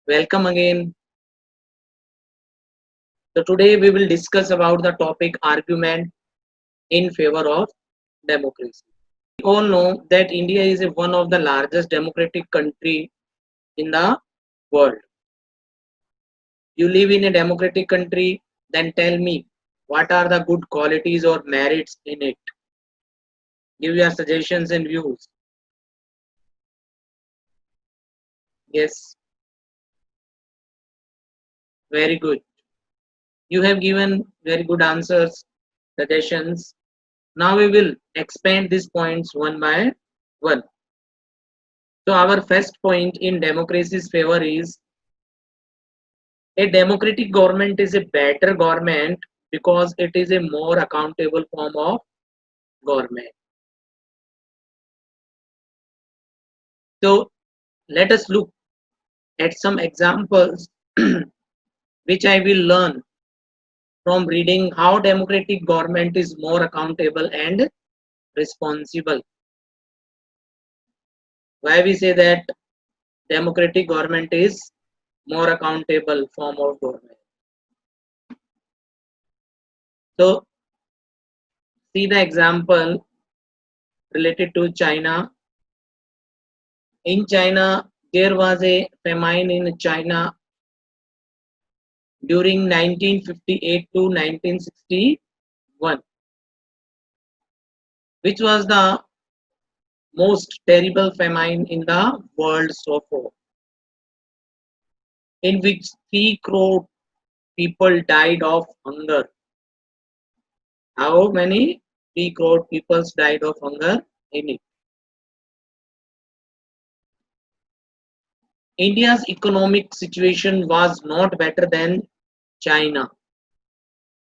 Welcome again. So today we will discuss about the topic argument in favor of democracy. We all know that India is one of the largest democratic country in the world. You live in a democratic country, then tell me what are the good qualities or merits in it. Give your suggestions and views. Yes, very good. You have given very good answers, suggestions. Now we will expand these points one by one. So our first point in democracy's favor is a democratic government is a better government because it is a more accountable form of government. So let us look at some examples which I will learn from reading how democratic government is more accountable and responsible. Why we say that democratic government is more accountable form of government. So see the example related to China. In China, there was a famine in China during 1958 to 1961, which was the most terrible famine in the world so far, in which 3 crore people died of hunger. How many? 3 crore people died of hunger in it. India's economic situation was not better than China,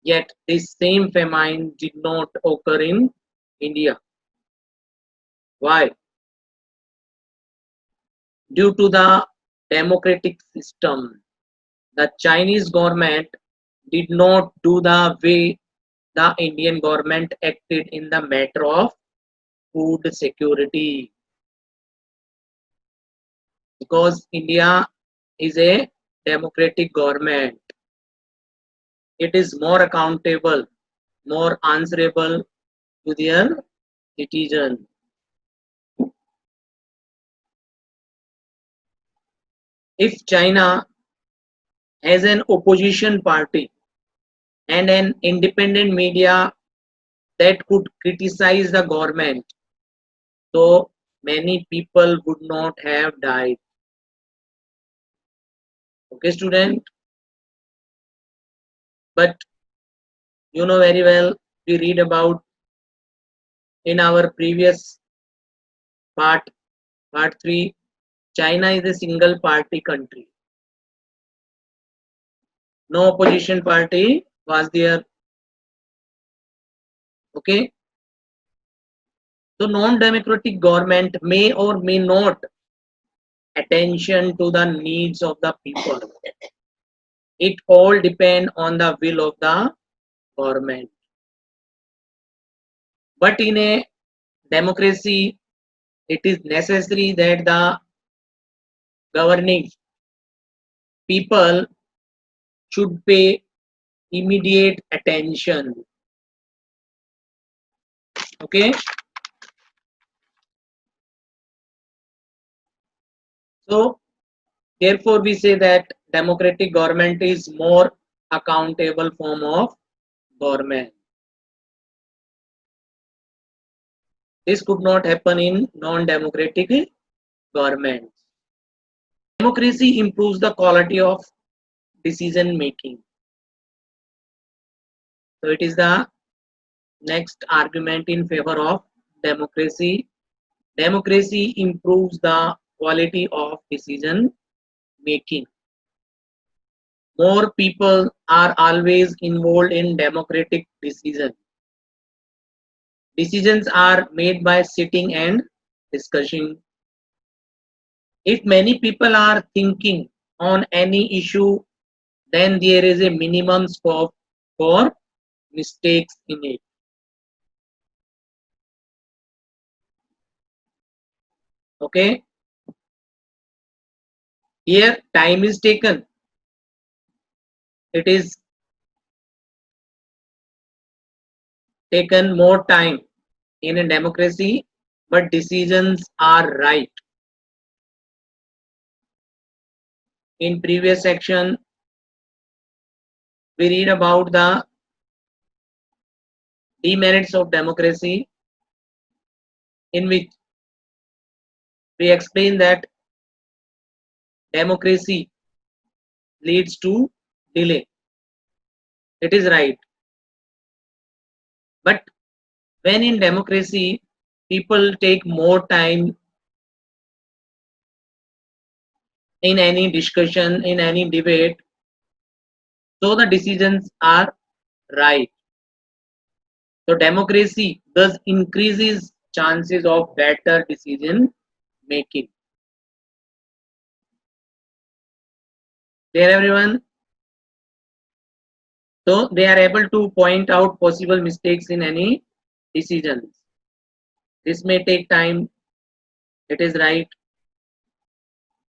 yet this same famine did not occur in India. Why? Due to the democratic system. The Chinese government did not do the way the Indian government acted in the matter of food security, because India is a democratic government. It is more accountable, more answerable to their citizens. If China has an opposition party and an independent media that could criticize the government, so many people would not have died. Okay, student, but you know very well, we read about in our previous part, part 3, China is a single party country. No opposition party was there. Okay, so non-democratic government may or may not attention to the needs of the people. It all depend on the will of the government. But in a democracy, it is necessary that the governing people should pay immediate attention. Okay, so therefore we say that democratic government is more accountable form of government. This could not happen in non-democratic governments. Democracy improves the quality of decision making. So it is the next argument in favor of democracy. Democracy improves the quality of decision making. More people are always involved in democratic decisions. Decisions are made by sitting and discussing. If many people are thinking on any issue, then there is a minimum scope for mistakes in it. Okay, Here time is taken. It is taken more time in a democracy, but decisions are right. In previous section, we read about the demerits of democracy, in which we explain that democracy leads to delay. It is right. But when in democracy, people take more time in any discussion, in any debate, so the decisions are right. So democracy thus increases chances of better decision making. There everyone. So they are able to point out possible mistakes in any decisions. This may take time, it is right.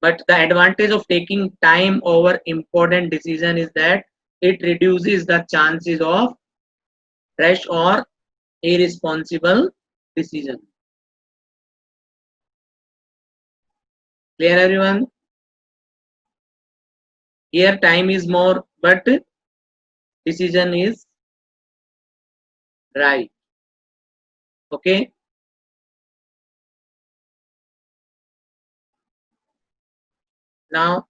But the advantage of taking time over important decision is that it reduces the chances of rash or irresponsible decision. Clear everyone? Here time is more, but decision is right. Okay. Now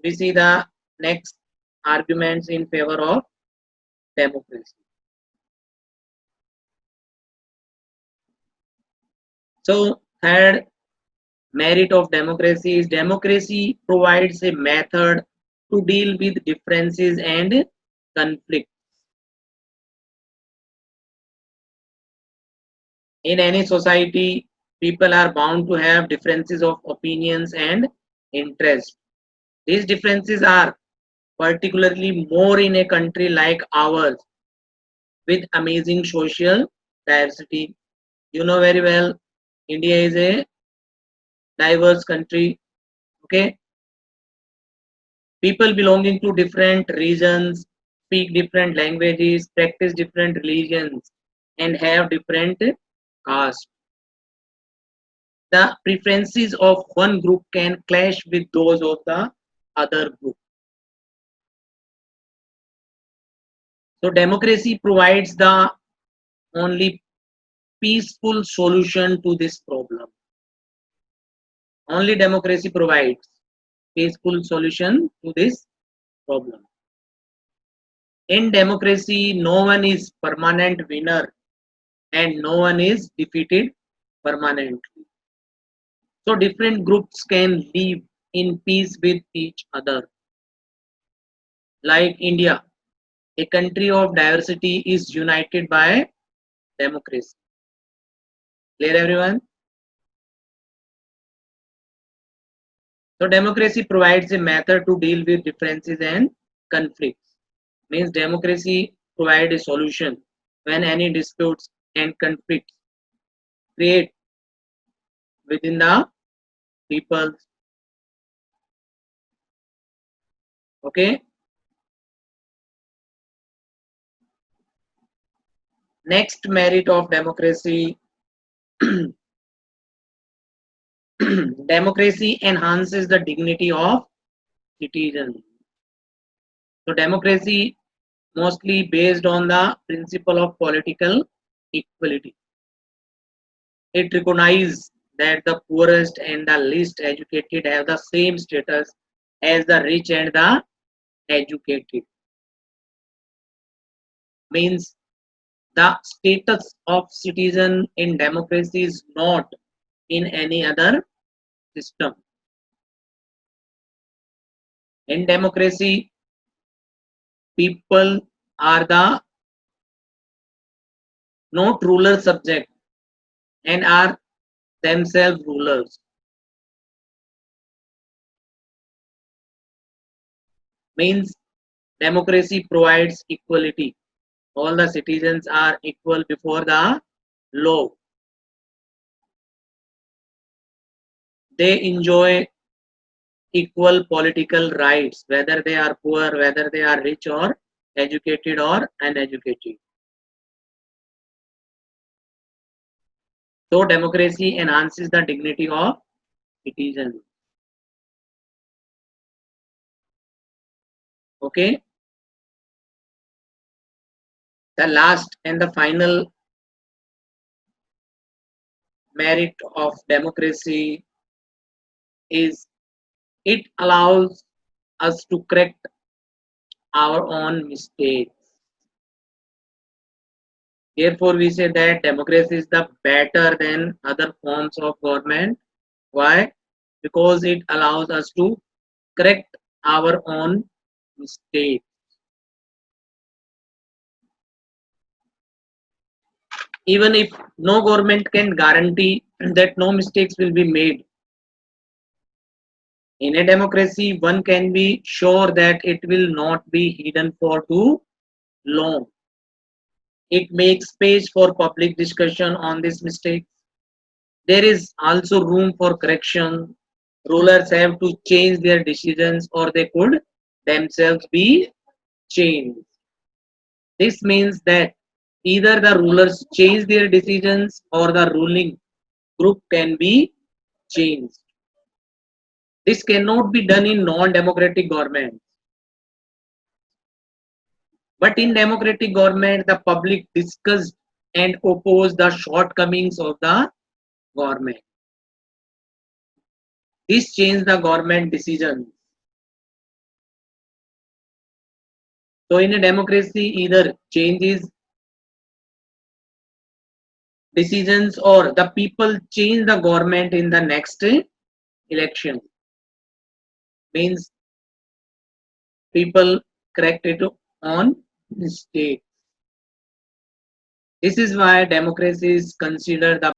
we see the next arguments in favor of democracy. So third merit of democracy is democracy provides a method to deal with differences and conflicts. In any society, people are bound to have differences of opinions and interests. These differences are particularly more in a country like ours with amazing social diversity. You know very well, India is a diverse country. Okay, people belonging to different regions speak different languages, practice different religions, and have different castes. The preferences of one group can clash with those of the other group. So democracy provides the only peaceful solution to this problem. Only democracy provides peaceful solution to this problem. In democracy, no one is permanent winner and no one is defeated permanently. So different groups can live in peace with each other. Like India, a country of diversity is united by democracy. Clear everyone? So democracy provides a method to deal with differences and conflicts. Means democracy provides a solution when any disputes and conflicts create within the people. Okay. Next merit of democracy. Democracy enhances the dignity of citizens. So democracy mostly based on the principle of political equality. It recognizes that the poorest and the least educated have the same status as the rich and the educated. Means the status of citizen in democracy is not in any other system. In democracy, people are the not ruler subject and are themselves rulers. Means democracy provides equality. All the citizens are equal before the law. They enjoy equal political rights, whether they are poor, whether they are rich or educated or uneducated. So democracy enhances the dignity of citizens. Okay. The last and the final merit of democracy is it allows us to correct our own mistakes. Therefore, we say that democracy is the better than other forms of government. Why? Because it allows us to correct our own mistakes. Even if no government can guarantee that no mistakes will be made, in a democracy, one can be sure that it will not be hidden for too long. It makes space for public discussion on these mistakes. There is also room for correction. Rulers have to change their decisions or they could themselves be changed. This means that either the rulers change their decisions or the ruling group can be changed. This cannot be done in non-democratic governments. But in democratic government, the public discussed and opposed the shortcomings of the government. This changed the government decisions. So in a democracy, either changes decisions or the people change the government in the next election. Means people correct it on mistake. This is why democracy is considered the